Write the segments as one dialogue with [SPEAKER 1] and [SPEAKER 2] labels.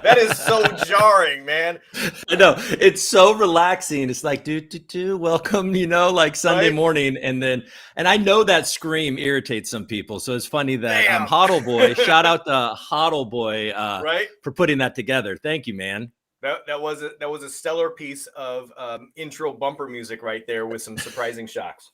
[SPEAKER 1] That is so jarring, man.
[SPEAKER 2] I know, it's so relaxing. It's like welcome, like Sunday
[SPEAKER 1] Right?
[SPEAKER 2] morning, and I know that scream irritates some people. So it's funny that
[SPEAKER 1] Damn.
[SPEAKER 2] Hodl Boy, shout out to Hodl Boy
[SPEAKER 1] Right?
[SPEAKER 2] for putting that together. Thank you, man.
[SPEAKER 1] That was a stellar piece of intro bumper music right there with some surprising shocks.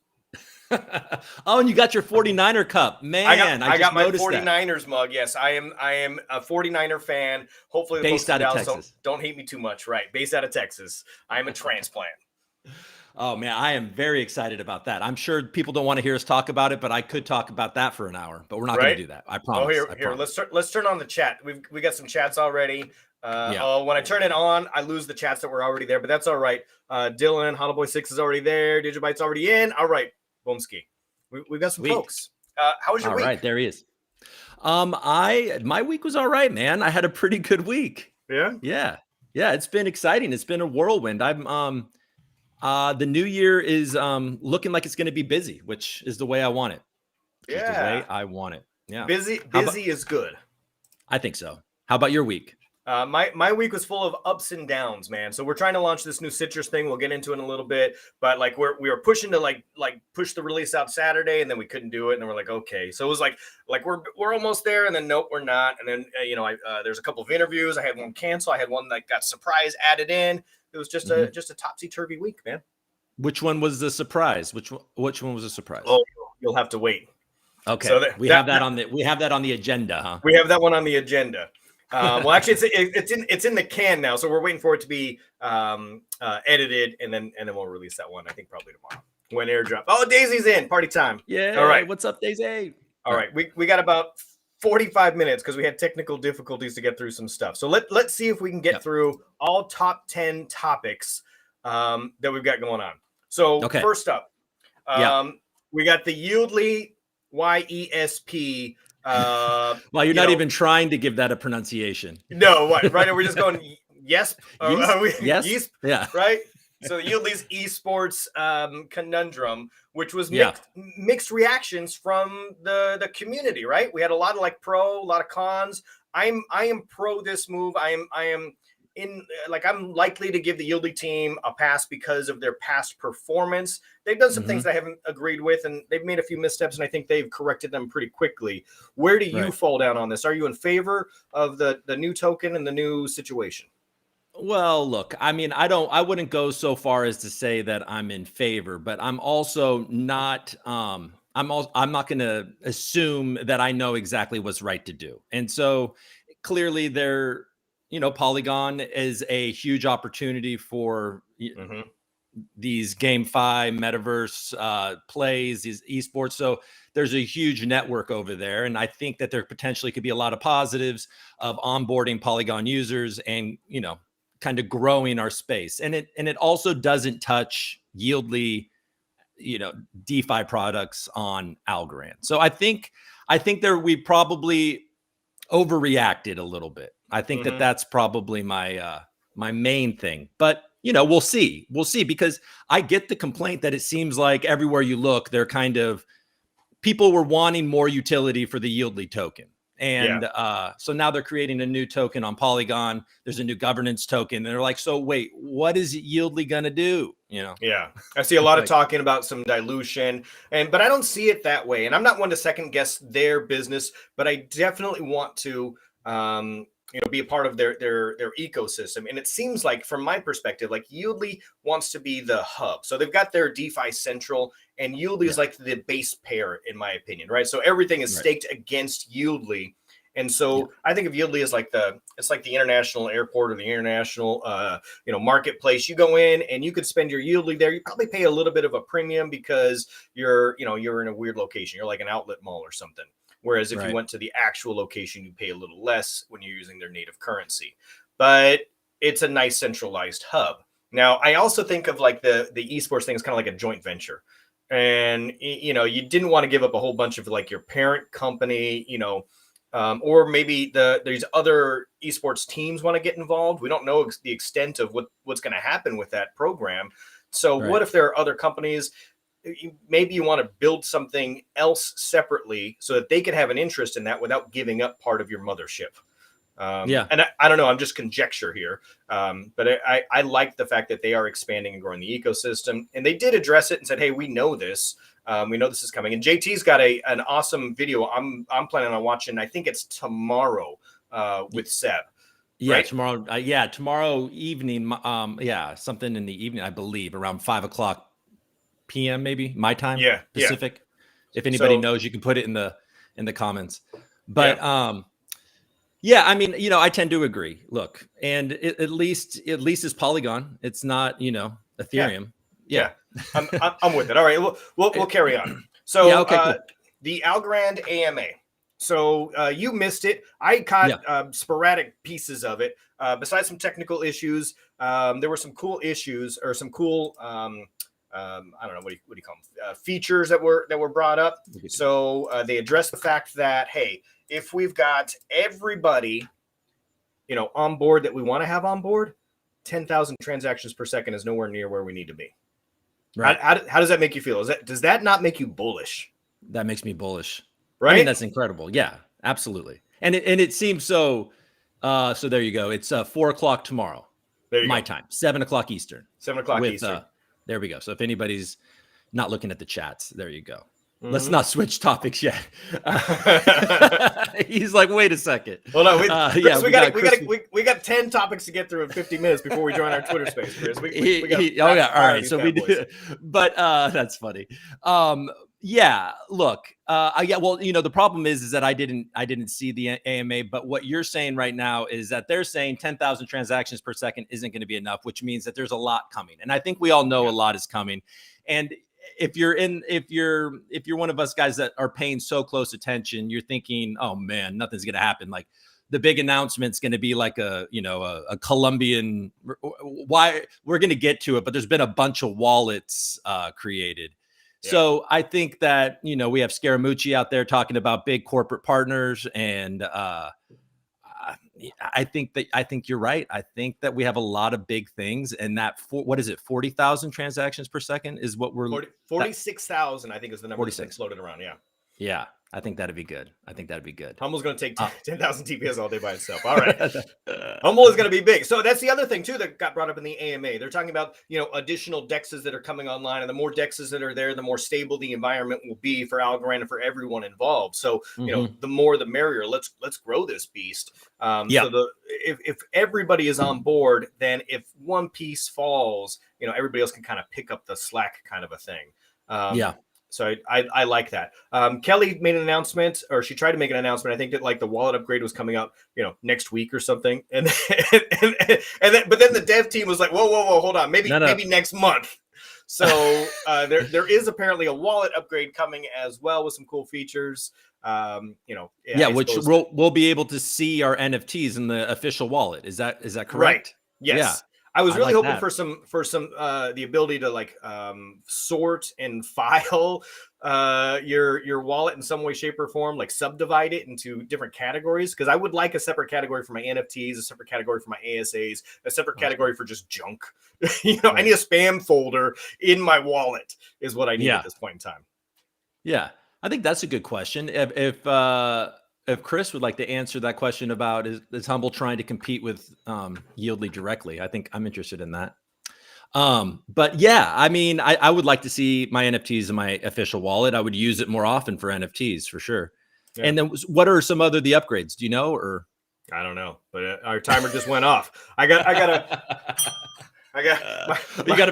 [SPEAKER 2] Oh, and you got your 49er cup, man.
[SPEAKER 1] I got my
[SPEAKER 2] noticed
[SPEAKER 1] 49ers mug. Yes, I am a 49er fan. Hopefully, the
[SPEAKER 2] based
[SPEAKER 1] folks in
[SPEAKER 2] out of
[SPEAKER 1] Dallas
[SPEAKER 2] Texas.
[SPEAKER 1] don't hate me too much. Right, based out of Texas. I am a transplant.
[SPEAKER 2] Oh man, I am very excited about that. I'm sure people don't want to hear us talk about it, but I could talk about that for an hour. But we're not going to do that. I promise.
[SPEAKER 1] Oh, here. Let's turn on the chat. We got some chats already.
[SPEAKER 2] Yeah.
[SPEAKER 1] Oh, when I turn it on, I lose the chats that were already there, but that's all right. Dylan, Hollowboy6 is already there. Digibyte's already in. All right, Boomski. We've got some folks. How was your week?
[SPEAKER 2] All right, there he is. My week was all right, man. I had a pretty good week.
[SPEAKER 1] Yeah.
[SPEAKER 2] It's been exciting. It's been a whirlwind. The new year is looking like it's going to be busy, which is the way I want it.
[SPEAKER 1] Yeah,
[SPEAKER 2] the way I want it. Yeah,
[SPEAKER 1] busy is good.
[SPEAKER 2] I think so. How about your week?
[SPEAKER 1] My week was full of ups and downs, man. So we're trying to launch this new citrus thing. We'll get into it in a little bit, but like we were pushing to like push the release out Saturday, and then we couldn't do it, and then we're like, okay. So it was like we're almost there, and then nope, we're not. And then there's a couple of interviews. I had one cancel. I had one that got surprise added in. It was just a topsy-turvy week, man.
[SPEAKER 2] Which one was the surprise? Which one was a surprise?
[SPEAKER 1] Oh, you'll have to wait.
[SPEAKER 2] Okay, so we have that on the agenda, huh?
[SPEAKER 1] We have that one on the agenda. Well, actually, it's in the can now, so we're waiting for it to be edited, and then we'll release that one. I think probably tomorrow when airdrop. Oh, Daisy's in. Party time.
[SPEAKER 2] Yeah.
[SPEAKER 1] All right.
[SPEAKER 2] What's up, Daisy?
[SPEAKER 1] All right. We got about 45 minutes because we had technical difficulties to get through some stuff. So let's see if we can get through all top 10 topics that we've got going on. So first up, we got the YLDY YESP.
[SPEAKER 2] Well, you're not even trying to give that a pronunciation.
[SPEAKER 1] No, right? We're just going yes,
[SPEAKER 2] yes, yeah,
[SPEAKER 1] right. So YLDY's Esports conundrum, which was mixed reactions from the community, right? We had a lot of pro, a lot of cons. I am pro this move. I am I'm likely to give the YLDY team a pass because of their past performance. They've done some things that I haven't agreed with, and they've made a few missteps, and I think they've corrected them pretty quickly. Where do you fall down on this? Are you in favor of the new token and the new situation?
[SPEAKER 2] Well, look, I mean, I wouldn't go so far as to say that I'm in favor, but I'm also not, I'm not going to assume that I know exactly what's right to do. And so clearly Polygon is a huge opportunity for these GameFi, metaverse plays, these esports. So there's a huge network over there. And I think that there potentially could be a lot of positives of onboarding Polygon users and, kind of growing our space. And it also doesn't touch YLDY, DeFi products on Algorand. So I think we probably overreacted a little bit. I think that's probably my main thing, but we'll see because I get the complaint that it seems like everywhere you look, they're people were wanting more utility for the YLDY token. And so now they're creating a new token on Polygon. There's a new governance token. And they're like, so wait, what is YLDY going to do?
[SPEAKER 1] Yeah, I see a lot of talking about some dilution, but I don't see it that way. And I'm not one to second guess their business, but I definitely want to, be a part of their ecosystem. And it seems like, from my perspective, YLDY wants to be the hub. So they've got their DeFi Central, and YLDY is like the base pair, in my opinion, right? So everything is staked against YLDY. And so I think of YLDY as it's like the international airport or the international, marketplace. You go in and you could spend your YLDY there. You probably pay a little bit of a premium because you're in a weird location. You're like an outlet mall or something. Whereas if you went to the actual location, you pay a little less when you're using their native currency. But it's a nice centralized hub. Now, I also think of the esports thing as kind of like a joint venture. And, you didn't want to give up a whole bunch of your parent company, or maybe these other esports teams want to get involved. We don't know the extent of what's going to happen with that program. So what if there are other companies? Maybe you want to build something else separately so that they can have an interest in that without giving up part of your mothership.
[SPEAKER 2] Yeah.
[SPEAKER 1] And I don't know, I'm just conjecture here. But I like the fact that they are expanding and growing the ecosystem, and they did address it and said, hey, we know this. We know this is coming. And JT's got an awesome video. I'm planning on watching. I think it's tomorrow with Seb.
[SPEAKER 2] Yeah,
[SPEAKER 1] right?
[SPEAKER 2] tomorrow. Tomorrow evening. Something in the evening, I believe, around 5:00 p.m. maybe my time.
[SPEAKER 1] Yeah,
[SPEAKER 2] Pacific.
[SPEAKER 1] Yeah.
[SPEAKER 2] If anybody knows, you can put it in the comments. But I mean, I tend to agree. Look, and at least it's Polygon. It's not, Ethereum.
[SPEAKER 1] Yeah. I'm with it. All right, we'll carry on. So
[SPEAKER 2] cool.
[SPEAKER 1] The Algorand AMA. So you missed it. I caught sporadic pieces of it. Besides some technical issues, there were some cool issues or some cool I don't know what do you call them, features that were brought up. So they addressed the fact that, hey, if we've got everybody on board that we want to have on board, 10,000 transactions per second is nowhere near where we need to be. Right. How does that make you feel? Does that not make you bullish?
[SPEAKER 2] That makes me bullish.
[SPEAKER 1] Right.
[SPEAKER 2] I mean, that's incredible. Yeah, absolutely. And it seems so. So there you go. It's 4:00 tomorrow. My time, 7:00 Eastern.
[SPEAKER 1] 7:00 Eastern.
[SPEAKER 2] There we go. So if anybody's not looking at the chats, there you go. Mm-hmm. Let's not switch topics yet. He's like, wait a second.
[SPEAKER 1] Well, no, we got 10 topics to get through in 50 minutes before we join our Twitter space, Chris.
[SPEAKER 2] All right. So we do, but that's funny. Look, well, the problem is that I didn't see the AMA, but what you're saying right now is that they're saying 10,000 transactions per second isn't going to be enough, which means that there's a lot coming. And I think we all know a lot is coming. And if you're one of us guys that are paying so close attention, you're thinking, oh man, nothing's going to happen. Like the big announcement's going to be like a Colombian, why we're going to get to it, but there's been a bunch of wallets created. Yeah. So I think that, we have Scaramucci out there talking about big corporate partners. And I think you're right. I think that we have a lot of big things, and that 40,000 transactions per second is what we're
[SPEAKER 1] 46,000. I think is the number
[SPEAKER 2] 46
[SPEAKER 1] that's floated around. Yeah.
[SPEAKER 2] Yeah. I think that'd be good.
[SPEAKER 1] Humble's going to take 10,000 TPS all day by itself. All right. Humble is going to be big. So that's the other thing, too, that got brought up in the AMA. They're talking about, additional Dexes that are coming online. And the more Dexes that are there, the more stable the environment will be for Algorand and for everyone involved. So, the more the merrier. Let's grow this beast. So if everybody is on board, then if one piece falls, everybody else can kind of pick up the slack kind of a thing. So I like that. Kelly made an announcement, or she tried to make an announcement. I think that the wallet upgrade was coming up, next week or something. But then the dev team was like, whoa, hold on, maybe next month. So there is apparently a wallet upgrade coming as well with some cool features.
[SPEAKER 2] Which we'll be able to see our NFTs in the official wallet. Is that correct?
[SPEAKER 1] Right. Yes.
[SPEAKER 2] Yeah.
[SPEAKER 1] I was really hoping for some the ability to sort and file your wallet in some way, shape, or form, like subdivide it into different categories. Because I would like a separate category for my NFTs, a separate category for my ASAs, a separate category for just junk. I need a spam folder in my wallet is what I need at this point in time. Yeah,
[SPEAKER 2] I think that's a good question. If Chris would like to answer that question about is Humble trying to compete with YLDY directly, I think I'm interested in that. But yeah, I mean, I would like to see my NFTs in my official wallet. I would use it more often for NFTs for sure. Yeah. And then what are some other the upgrades? Do you know, or
[SPEAKER 1] I don't know, but our timer just went off. You
[SPEAKER 2] got a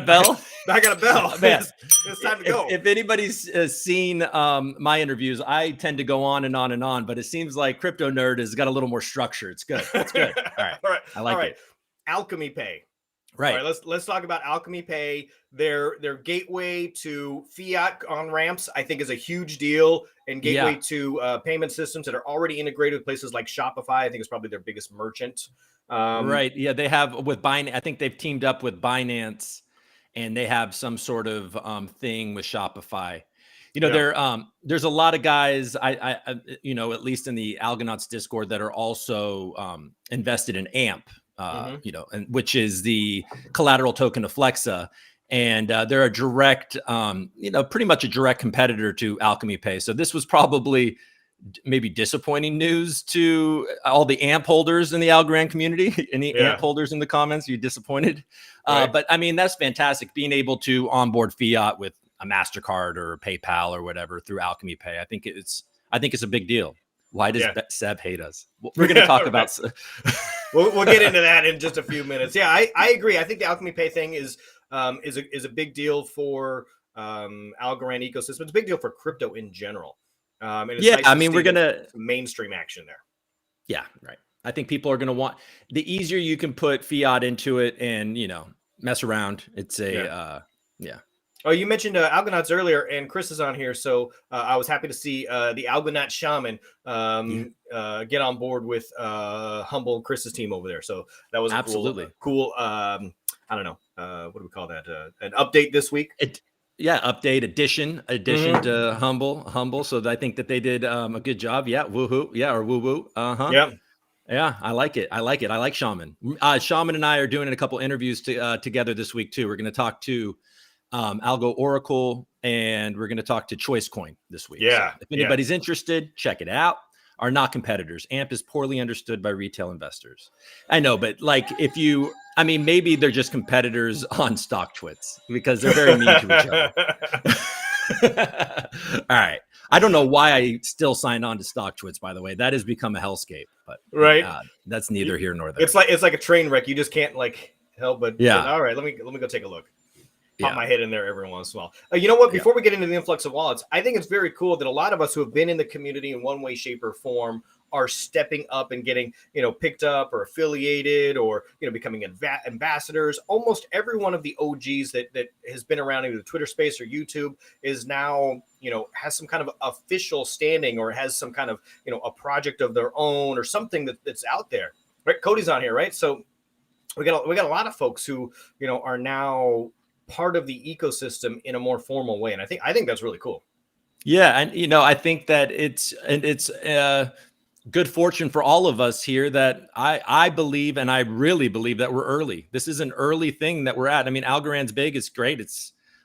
[SPEAKER 2] bell?
[SPEAKER 1] I got a bell.
[SPEAKER 2] Man,
[SPEAKER 1] it's time to go.
[SPEAKER 2] If anybody's seen my interviews, I tend to go on and on and on, but it seems like KryptoNurd has got a little more structure. It's good. All right.
[SPEAKER 1] All right.
[SPEAKER 2] I like it.
[SPEAKER 1] Alchemy Pay.
[SPEAKER 2] Right.
[SPEAKER 1] All right. Let's talk about Alchemy Pay. Their gateway to fiat on ramps, I think, is a huge deal, and gateway to payment systems that are already integrated with places like Shopify. I think it's probably their biggest merchant.
[SPEAKER 2] Right. Yeah, they have with Binance. I think they've teamed up with Binance, and they have some sort of thing with Shopify. There's a lot of guys I at least in the Algonauts Discord that are also invested in AMP, and which is the collateral token of Flexa. And they're a direct, pretty much a direct competitor to Alchemy Pay. So this was probably maybe disappointing news to all the AMP holders in the Algorand community. Any AMP holders in the comments? Are you disappointed?
[SPEAKER 1] Right.
[SPEAKER 2] But I mean, that's fantastic. Being able to onboard fiat with a MasterCard or a PayPal or whatever through Alchemy Pay. I think it's a big deal. Why does Seb hate us? We're going to talk about.
[SPEAKER 1] We'll get into that in just a few minutes. Yeah, I agree. I think the Alchemy Pay thing is a big deal for Algorand ecosystem. It's a big deal for crypto in general. And it's nice
[SPEAKER 2] I mean, we're gonna
[SPEAKER 1] mainstream action there.
[SPEAKER 2] Yeah, right. I think people are going to want the easier you can put fiat into it and mess around. It's a
[SPEAKER 1] Oh, you mentioned Algonauts earlier, and Chris is on here, so I was happy to see the Algonaut Shaman get on board with Humble Chris's team over there. So that was
[SPEAKER 2] absolutely
[SPEAKER 1] cool. I don't know, what do we call that? An update this week.
[SPEAKER 2] Update addition to Humble. So I think that they did a good job. Yeah, woohoo. Yeah, or woo woo. Yeah, I like it. I like Shaman. Shaman and I are doing a couple interviews together this week too. We're going to talk to ALGO Oracle, and we're going to talk to Choice Coin this week.
[SPEAKER 1] Yeah.
[SPEAKER 2] So if anybody's interested, check it out. Are not competitors. AMP is poorly understood by retail investors. I know, but maybe they're just competitors on StockTwits because they're very mean to each other. All right. I don't know why I still signed on to StockTwits, by the way. That has become a hellscape, but that's neither here nor there.
[SPEAKER 1] It's like a train wreck. You just can't help but all right, let me go take a look. Pop my head in there every once in a while. You know what? Before we get into the influx of wallets, I think it's very cool that a lot of us who have been in the community in one way, shape, or form are stepping up and getting, picked up or affiliated or, becoming ambassadors. Almost every one of the OGs that has been around in the Twitter space or YouTube is now, has some kind of official standing or has some kind of, a project of their own or something that's out there. Right? Cody's on here, right? So we got a lot of folks who, are now part of the ecosystem in a more formal way. And I think that's really cool.
[SPEAKER 2] Yeah. And, I think that it's good fortune for all of us here that I believe, and I really believe that we're early. This is an early thing that we're at. I mean, Algorand's big. It's great.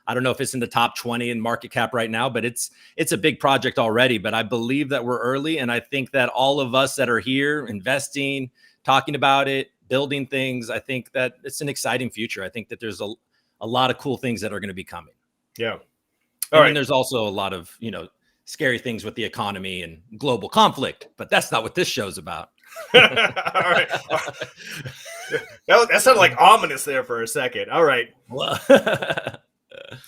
[SPEAKER 2] I don't know if it's in the top 20 in market cap right now, but it's a big project already, but I believe that we're early. And I think that all of us that are here investing, talking about it, building things, I think that it's an exciting future. I think that there's a lot of cool things that are going to be coming.
[SPEAKER 1] Yeah.
[SPEAKER 2] And there's also a lot of, scary things with the economy and global conflict, but that's not what this show's about.
[SPEAKER 1] All right. That sounded like ominous there for a second. All right.
[SPEAKER 2] Well,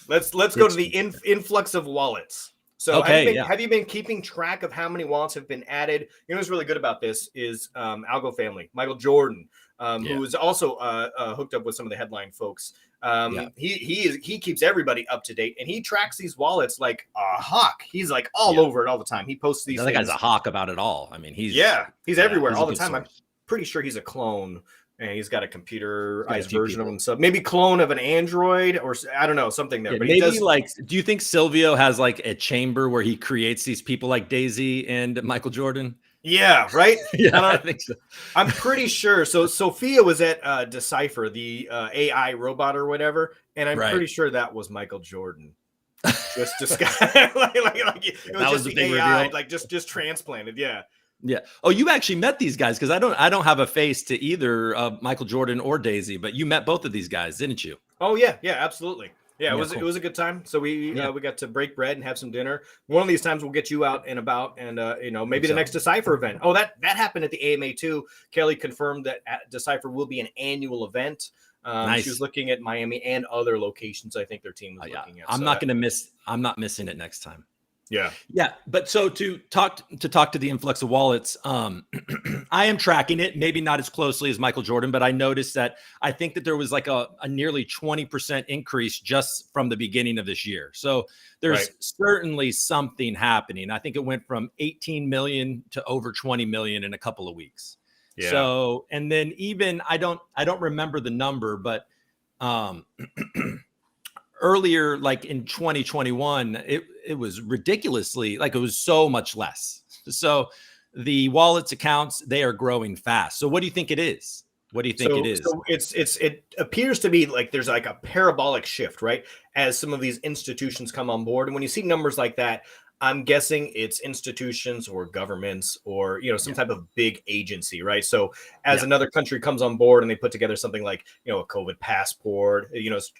[SPEAKER 1] let's go to the influx of wallets. So have you been keeping track of how many wallets have been added? What's really good about this is Algo family, Michael Jordan, who is also hooked up with some of the headline folks. He keeps everybody up to date, and he tracks these wallets like a hawk. He's like all over it all the time. He posts these.
[SPEAKER 2] That guy's a hawk about it all. I mean, he's
[SPEAKER 1] everywhere all the time. I'm pretty sure he's a clone, and he's got a computerized version of himself. Maybe clone of an Android, or I don't know, something there. But
[SPEAKER 2] maybe do you think Silvio has a chamber where he creates these people like Daisy and Michael Jordan?
[SPEAKER 1] Yeah, right?
[SPEAKER 2] I think so.
[SPEAKER 1] I'm pretty sure. So Sophia was at Decipher, the AI robot or whatever, and I'm pretty sure that was Michael Jordan. Just it was the AI, just transplanted. Yeah.
[SPEAKER 2] Yeah. Oh, you actually met these guys because I don't have a face to either Michael Jordan or Daisy, but you met both of these guys, didn't you?
[SPEAKER 1] Oh yeah, absolutely. Yeah, it was a good time. So we got to break bread and have some dinner. One of these times we'll get you out and about, and maybe the next Decipher event. Oh, that happened at the AMA too. Kelly confirmed that Decipher will be an annual event. Nice. She was looking at Miami and other locations. I think their team was looking at.
[SPEAKER 2] I'm not missing it next time.
[SPEAKER 1] Yeah.
[SPEAKER 2] But so to talk to the influx of wallets, I am tracking it, maybe not as closely as Michael Jordan, but I noticed that I think that there was a nearly 20% increase just from the beginning of this year. So there's certainly something happening. I think it went from 18 million to over 20 million in a couple of weeks. Yeah. So, and then even I don't remember the number, but earlier, in 2021, it was ridiculously it was so much less. So the wallets accounts, they are growing fast. So what do you think it is? What do you think it is?
[SPEAKER 1] So it appears to be there's a parabolic shift, right? As some of these institutions come on board. And when you see numbers like that, I'm guessing it's institutions or governments or, some type of big agency, right? So as another country comes on board and they put together something like, a COVID passport,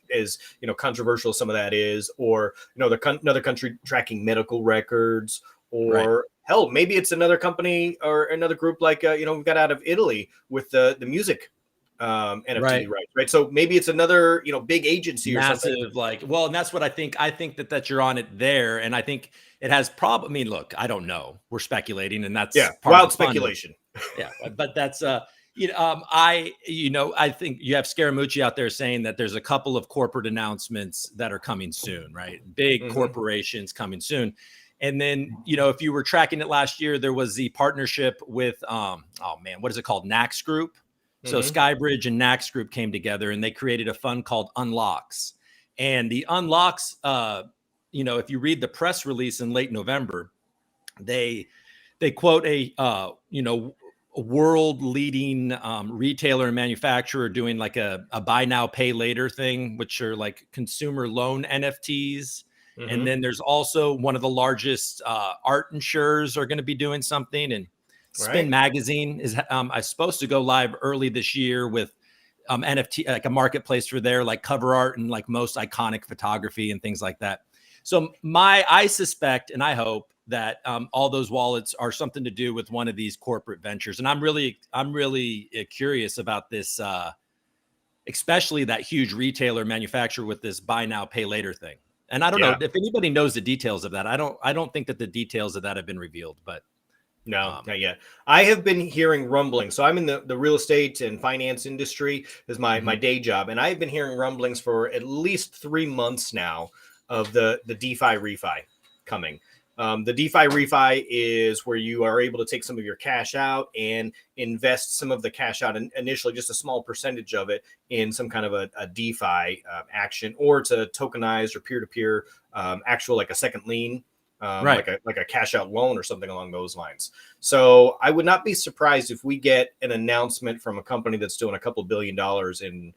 [SPEAKER 1] is controversial some of that is, or, another country tracking medical records, or hell, maybe it's another company or another group like, we've got out of Italy with the music NFT, right? So maybe it's another, big agency or something.
[SPEAKER 2] Massive, well, and that's what I think. I think that you're on it there, and I think it has I mean, look, I don't know. We're speculating, and that's part
[SPEAKER 1] Wild
[SPEAKER 2] of the fun.
[SPEAKER 1] speculation.
[SPEAKER 2] Yeah, but that's I think you have Scaramucci out there saying that there's a couple of corporate announcements that are coming soon, right? Big corporations coming soon. And then, if you were tracking it last year, there was the partnership with what is it called? Nax Group. So Skybridge and Nax Group came together and they created a fund called Unlocks. And the Unlocks, if you read the press release in late November, they quote a world leading retailer and manufacturer doing like a buy now, pay later thing, which are like consumer loan NFTs. And then there's also one of the largest art insurers are going to be doing something. And Spin Magazine is supposed to go live early this year with NFT, like a marketplace for their like cover art and like most iconic photography and things like that. So I suspect and I hope that all those wallets are something to do with one of these corporate ventures. And I'm really curious about this, especially that huge retailer manufacturer with this buy now, pay later thing. And I don't know if anybody knows the details of that. I don't think that the details of that have been revealed, but.
[SPEAKER 1] No, not yet. I have been hearing rumblings. So I'm in the real estate and finance industry is my day job. And I've been hearing rumblings for at least 3 months now of the DeFi refi coming. The DeFi refi is where you are able to take some of your cash out and invest some of the cash out initially, just a small percentage of it in some kind of a DeFi action, or it's a tokenized or peer-to-peer actual, like a second lien. Like a cash out loan or something along those lines. So I would not be surprised if we get an announcement from a company that's doing a couple $1 billion in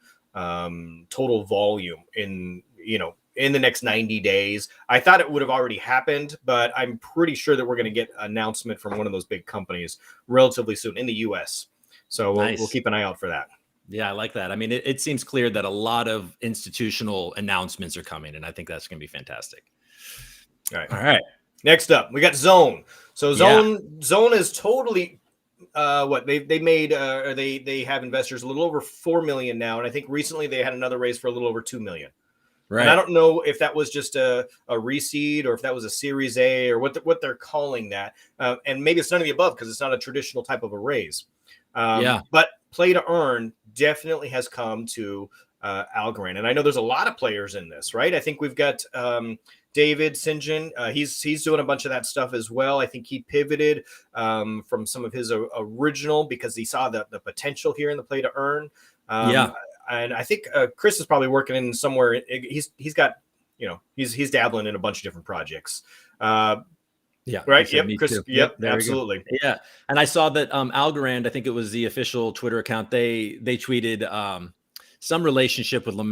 [SPEAKER 1] total volume in the next 90 days. I thought it would have already happened, but I'm pretty sure that we're going to get an announcement from one of those big companies relatively soon in the US. So we'll keep an eye out for that.
[SPEAKER 2] Yeah, I like that. I mean, it seems clear that a lot of institutional announcements are coming, and I think that's going to be fantastic.
[SPEAKER 1] All right. Next up, we got Zone. So Zone is totally they made or they have investors a little over 4 million now, and I think recently they had another raise for a little over 2 million. Right. And I don't know if that was just a reseed or if that was a Series A or what they're calling that. And maybe it's none of the above because it's not a traditional type of a raise. But play to earn definitely has come to Algorand, and I know there's a lot of players in this, right? I think we've got David Sinjin. He's doing a bunch of that stuff as well. I think he pivoted from some of his original because he saw the potential here in the play to earn. And I think Chris is probably working in somewhere. He's got, he's dabbling in a bunch of different projects. Right. Yep. Chris. Yep. Absolutely.
[SPEAKER 2] Yeah. And I saw that Algorand, I think it was the official Twitter account. They tweeted some relationship with Le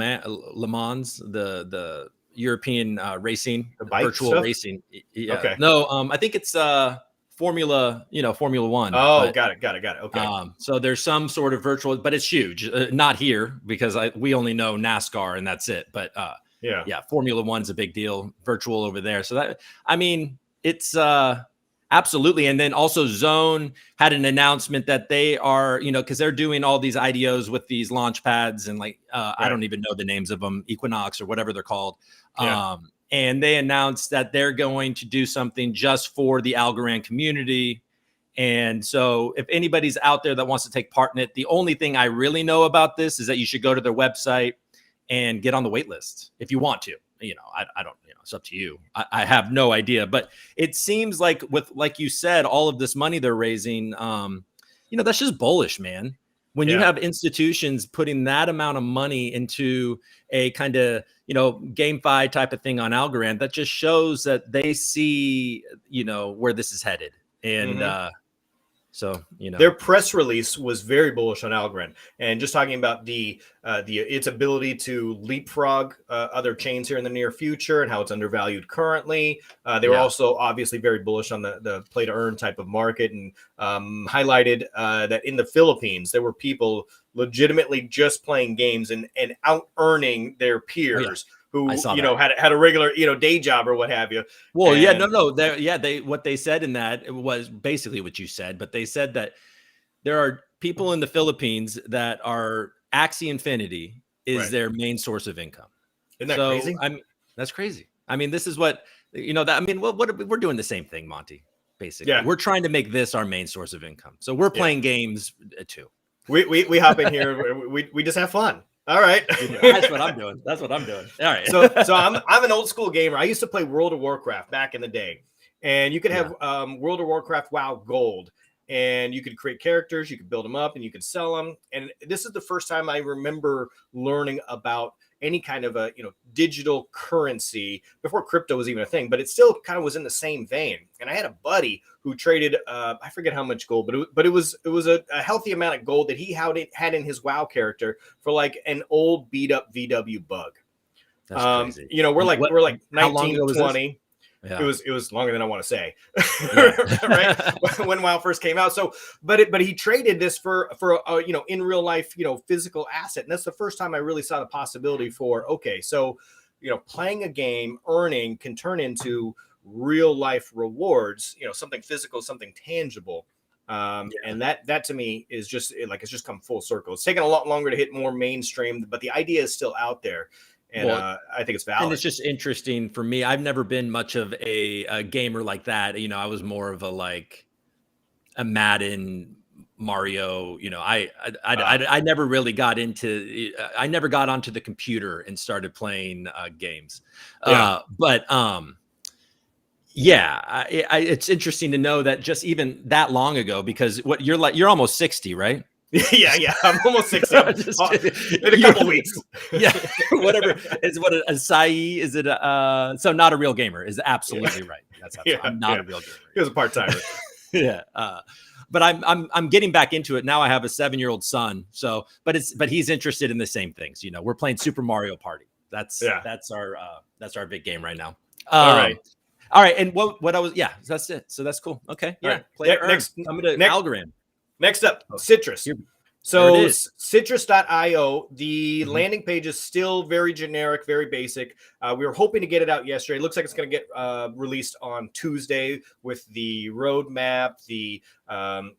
[SPEAKER 2] Mans, the European racing,
[SPEAKER 1] the bike
[SPEAKER 2] virtual
[SPEAKER 1] stuff?
[SPEAKER 2] Racing. Yeah.
[SPEAKER 1] Okay.
[SPEAKER 2] No, I think it's Formula One.
[SPEAKER 1] Oh, got it. Okay.
[SPEAKER 2] So there's some sort of virtual, but it's huge. Not here because we only know NASCAR and that's it. But Formula One's a big deal. Virtual over there. So that, I mean, it's absolutely. And then also Zone had an announcement that they are, because they're doing all these IDOs with these launch pads and I don't even know the names of them, Equinox or whatever they're called. And they announced that they're going to do something just for the Algorand community. And so if anybody's out there that wants to take part in it, the only thing I really know about this is that you should go to their website and get on the wait list if you want to. I don't, it's up to you. I have no idea, but it seems like like you said, all of this money they're raising, that's just bullish, man. When you have institutions putting that amount of money into a kind of, GameFi type of thing on Algorand, that just shows that they see, where this is headed. And So, you know,
[SPEAKER 1] their press release was very bullish on Algorand, and just talking about the its ability to leapfrog other chains here in the near future and how it's undervalued currently. They were also obviously very bullish on the play to earn type of market, and highlighted that in the Philippines there were people legitimately just playing games and out earning their peers. Who had a regular day job or what have you.
[SPEAKER 2] Well, they what they said in that was basically what you said, but they said that there are people in the Philippines that are Axie Infinity is their main source of income.
[SPEAKER 1] Isn't that crazy?
[SPEAKER 2] I mean, that's crazy. I mean, this is what we're doing the same thing, Monty. Basically, we're trying to make this our main source of income. So we're playing games too.
[SPEAKER 1] We hop in here. We just have fun. All right.
[SPEAKER 2] That's what I'm doing. All right.
[SPEAKER 1] So I'm an old school gamer. I used to play World of Warcraft back in the day, and you could have World of Warcraft WoW Gold, and you could create characters, you could build them up, and you could sell them. And this is the first time I remember learning about any kind of a digital currency before crypto was even a thing, but it still kind of was in the same vein. And I had a buddy who traded I forget how much gold, but it was a healthy amount of gold that he had in his WoW character for like an old beat up VW bug. That's crazy. We're like 1920. Yeah. It was longer than I want to say, right? When WoW first came out. So, but he traded this for in real life, physical asset. And that's the first time I really saw the possibility for, okay, so, playing a game, earning can turn into real life rewards, something physical, something tangible. And that to me is just it's just come full circle. It's taken a lot longer to hit more mainstream, but the idea is still out there. And I think it's valid.
[SPEAKER 2] And it's just interesting for me. I've never been much of a gamer like that. I was more of a Madden, Mario. I never really got into. I never got onto the computer and started playing games. It's interesting to know that just even that long ago, because you're almost 60, right?
[SPEAKER 1] Yeah, I'm almost 60 in a couple weeks.
[SPEAKER 2] Whatever. Is what a Sai is it? So not a real gamer is absolutely right. That's I'm not a real gamer.
[SPEAKER 1] He was a part timer.
[SPEAKER 2] But I'm getting back into it now. I have a 7-year-old son, so but he's interested in the same things. We're playing Super Mario Party. That's our big game right now. All right. And what I was that's it. So that's cool. Okay. Yeah.
[SPEAKER 1] Next,
[SPEAKER 2] I'm gonna Algorand.
[SPEAKER 1] Next up, Citrus. So citrus.io, the landing page is still very generic, very basic. We were hoping to get it out yesterday. It looks like it's going to get released on Tuesday with the roadmap, the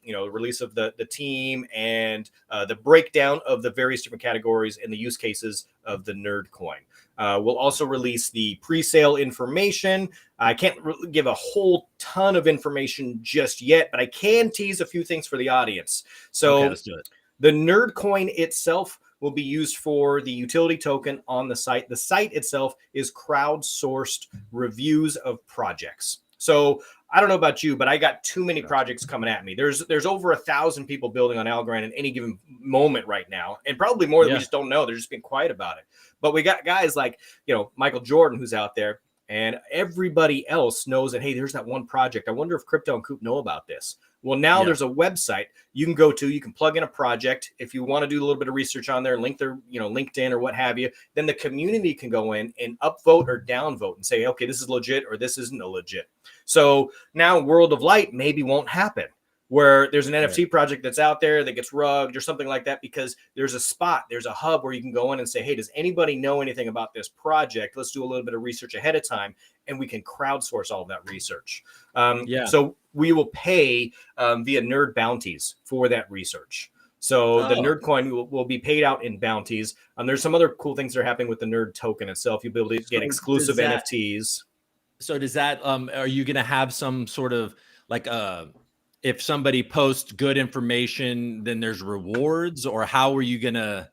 [SPEAKER 1] release of the team, and the breakdown of the various different categories and the use cases of the NURD coin. We'll also release the pre-sale information. I can't really give a whole ton of information just yet, but I can tease a few things for the audience. So
[SPEAKER 2] let's do it.
[SPEAKER 1] The NURD coin itself will be used for the utility token on the site. The site itself is crowdsourced reviews of projects. So I don't know about you, but I got too many projects coming at me. There's over 1,000 people building on Algorand in any given moment right now, and probably more that we just don't know. They're just being quiet about it. But we got guys like Michael Jordan who's out there, and everybody else knows that, hey, there's that one project. I wonder if Krypto and Coop know about this. Well, now there's a website you can go to. You can plug in a project. If you want to do a little bit of research on there, link their, LinkedIn or what have you, then the community can go in and upvote or downvote and say, okay, this is legit or this isn't a legit. So now World of Light maybe won't happen where there's an NFT project that's out there that gets rugged or something like that, because there's a spot, there's a hub where you can go in and say, hey, does anybody know anything about this project? Let's do a little bit of research ahead of time, and we can crowdsource all of that research. So we will pay via NURD bounties for that research. So the NURD coin will be paid out in bounties. There's some other cool things that are happening with the NURD token itself. You'll be able to get exclusive NFTs.
[SPEAKER 2] So does that, are you going to have some sort of if somebody posts good information, then there's rewards, or how are you going to,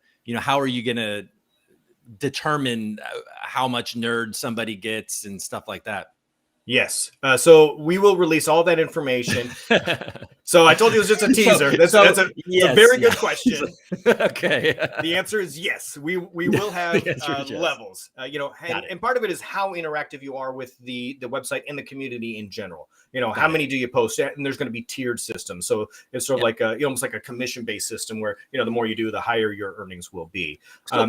[SPEAKER 2] determine how much NURD somebody gets and stuff like that?
[SPEAKER 1] Yes. So we will release all that information. So I told you it was just a teaser. That's a very good question.
[SPEAKER 2] Okay.
[SPEAKER 1] The answer is yes. We will have levels. And part of it is how interactive you are with the website and the community in general. How many do you post? And there's going to be tiered systems. So it's sort of like almost like a commission-based system where the more you do, the higher your earnings will be.
[SPEAKER 2] So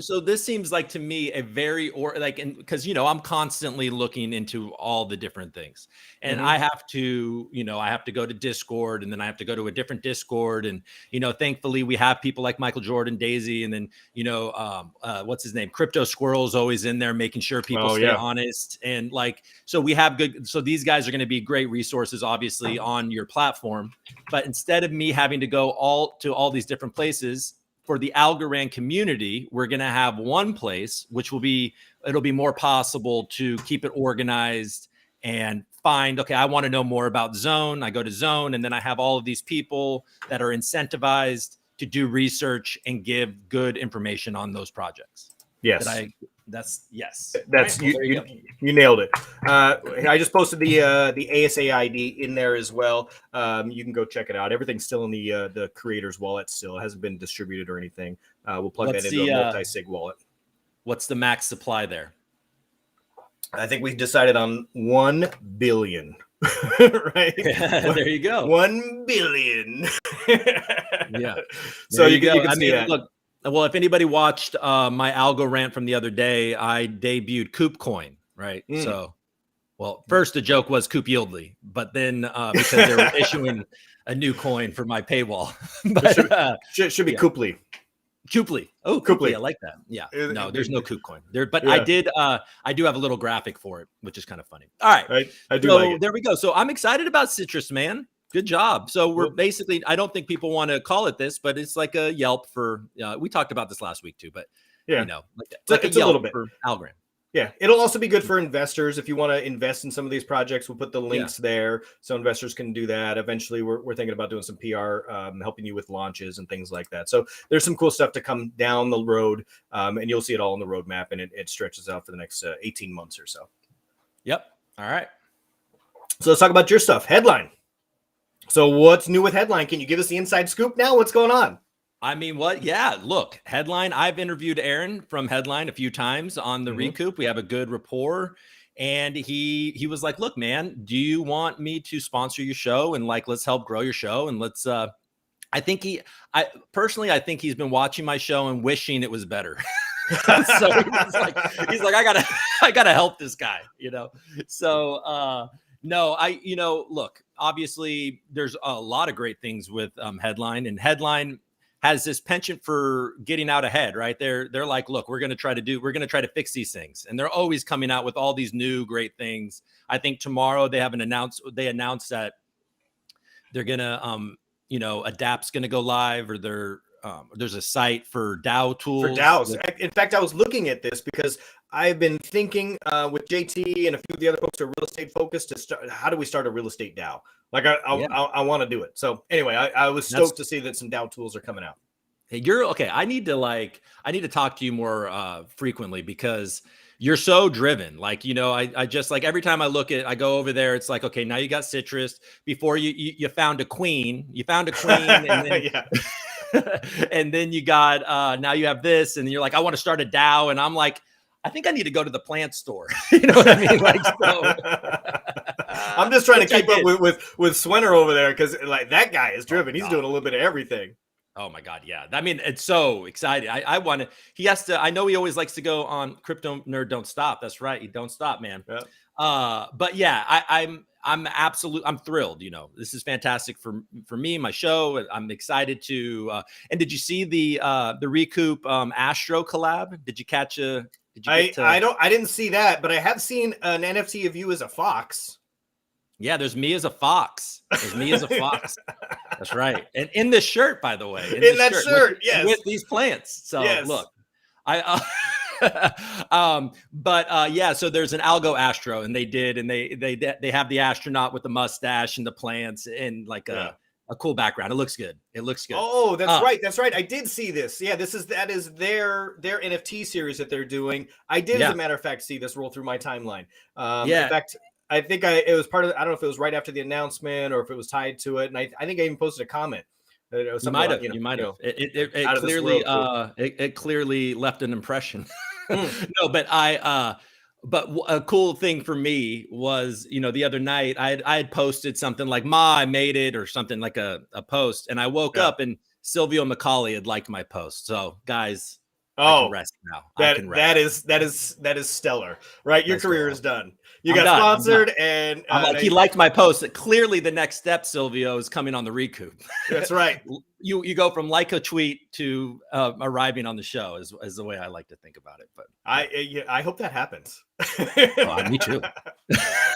[SPEAKER 2] so this seems like to me a very because I'm constantly looking into all the different things, and I have to go to Discord, and then I have to go to a different Discord, and thankfully we have people like Michael Jordan, Daisy, and then what's his name, Crypto Squirrel's always in there making sure people stay honest, and so we have so these guys are going to be great resources obviously on your platform. But instead of me having to go all these different places for the Algorand community, we're going to have one place, which it'll be more possible to keep it organized and find, okay, I want to know more about Zone. I go to Zone, and then I have all of these people that are incentivized to do research and give good information on those projects.
[SPEAKER 1] Yes.
[SPEAKER 2] That's
[SPEAKER 1] you nailed it. I just posted the ASA ID in there as well. You can go check it out. Everything's still in the creator's wallet still. It hasn't been distributed or anything. We'll plug that into a multi-sig wallet.
[SPEAKER 2] What's the max supply there?
[SPEAKER 1] I think we decided on 1 billion. Right?
[SPEAKER 2] There you go.
[SPEAKER 1] 1 billion.
[SPEAKER 2] Yeah.
[SPEAKER 1] So you can see that.
[SPEAKER 2] Look, well, if anybody watched my algo rant from the other day, I debuted Coop Coin, right? So, first the joke was Coop YLDY, but then because they were issuing a new coin for my paywall. But
[SPEAKER 1] should be Cooply.
[SPEAKER 2] Cooply. Oh, Cooply. I like that. Yeah. No, there's no Coop Coin there, but I do have a little graphic for it, which is kind of funny. All right.
[SPEAKER 1] I do like it.
[SPEAKER 2] There we go. So I'm excited about Citrus, man. Good job. So we're basically, I don't think people want to call it this, but it's like a Yelp for, we talked about this last week too, but it's a little bit for Algorand.
[SPEAKER 1] Yeah. It'll also be good for investors. If you want to invest in some of these projects, we'll put the links there so investors can do that. Eventually we're thinking about doing some PR, helping you with launches and things like that. So there's some cool stuff to come down the road, and you'll see it all on the roadmap, and it stretches out for the next 18 months or so.
[SPEAKER 2] Yep. All right.
[SPEAKER 1] So let's talk about your stuff. Headline. So what's new with Headline? Can you give us the inside scoop now? What's going on?
[SPEAKER 2] I mean, what? Yeah, look, Headline. I've interviewed Aaron from Headline a few times on the Recoup. We have a good rapport. And he was like, look, man, do you want me to sponsor your show? And let's help grow your show. And let's, I think he's been watching my show and wishing it was better. So he's like, I gotta help this guy, So, no, look, obviously there's a lot of great things with Headline, and Headline has this penchant for getting out ahead, right? They're like, look, we're going to try to fix these things. And they're always coming out with all these new great things. I think tomorrow they announced that they're going to, Adapt's going to go live, or there's a site for DAO tools.
[SPEAKER 1] For DAOs. In fact, I was looking at this because I've been thinking with JT and a few of the other folks who are real estate focused to start. How do we start a real estate DAO? I want to do it. So anyway, I was stoked to see that some DAO tools are coming out.
[SPEAKER 2] Hey, you're okay. I need to talk to you more frequently because you're so driven. I just every time I go over there, it's like, okay, now you got Citrus. Before you found a queen, and then and then you got now you have this, and you're like, I want to start a DAO, and I'm like, I think I need to go to the plant store. You know what I mean?
[SPEAKER 1] I'm just trying to keep up with Swenner over there because that guy is driven. He's doing a little bit of everything.
[SPEAKER 2] Oh my God. Yeah. I mean, it's so exciting. I know he always likes to go on KryptoNurd Don't Stop. That's right. You don't stop, man. Yeah. But yeah, I'm thrilled. This is fantastic for me, my show. I'm excited to, and did you see the Recoup Astro collab? Did you catch I
[SPEAKER 1] didn't see that, but I have seen an NFT of you as a fox.
[SPEAKER 2] Yeah, there's me as a fox. That's right. And in this shirt, by the way.
[SPEAKER 1] In that shirt, yes.
[SPEAKER 2] With these plants. So look, so there's an Algo Astro, and they have the astronaut with the mustache and the plants and a cool background. It looks good.
[SPEAKER 1] Oh, that's right. That's right. I did see this. Yeah, that is their NFT series that they're doing. I did, as a matter of fact, see this roll through my timeline. In fact, I think it was part of. I don't know if it was right after the announcement or if it was tied to it. And I think I even posted a comment. It was
[SPEAKER 2] You
[SPEAKER 1] something
[SPEAKER 2] might
[SPEAKER 1] about,
[SPEAKER 2] have. You might have. It
[SPEAKER 1] out of this
[SPEAKER 2] clearly
[SPEAKER 1] world.
[SPEAKER 2] it clearly left an impression.
[SPEAKER 1] Mm,
[SPEAKER 2] No, but a cool thing for me was, the other night I had posted something like "Ma, I made it" or something like a post, and I woke
[SPEAKER 1] yeah.
[SPEAKER 2] up and Silvio McCauley had liked my post. So guys, I can
[SPEAKER 1] Oh,
[SPEAKER 2] rest now. I can rest.
[SPEAKER 1] that is stellar, right? Your
[SPEAKER 2] Let's go
[SPEAKER 1] career
[SPEAKER 2] home.
[SPEAKER 1] is done. You
[SPEAKER 2] I'm
[SPEAKER 1] got
[SPEAKER 2] done. I'm done.
[SPEAKER 1] sponsored, and
[SPEAKER 2] I'm like, he liked my post. Clearly, the next step, Silvio, is coming on the recoup.
[SPEAKER 1] that's right.
[SPEAKER 2] You go from like a tweet to arriving on the show is the way I like to think about it. But
[SPEAKER 1] I hope that happens.
[SPEAKER 2] me too.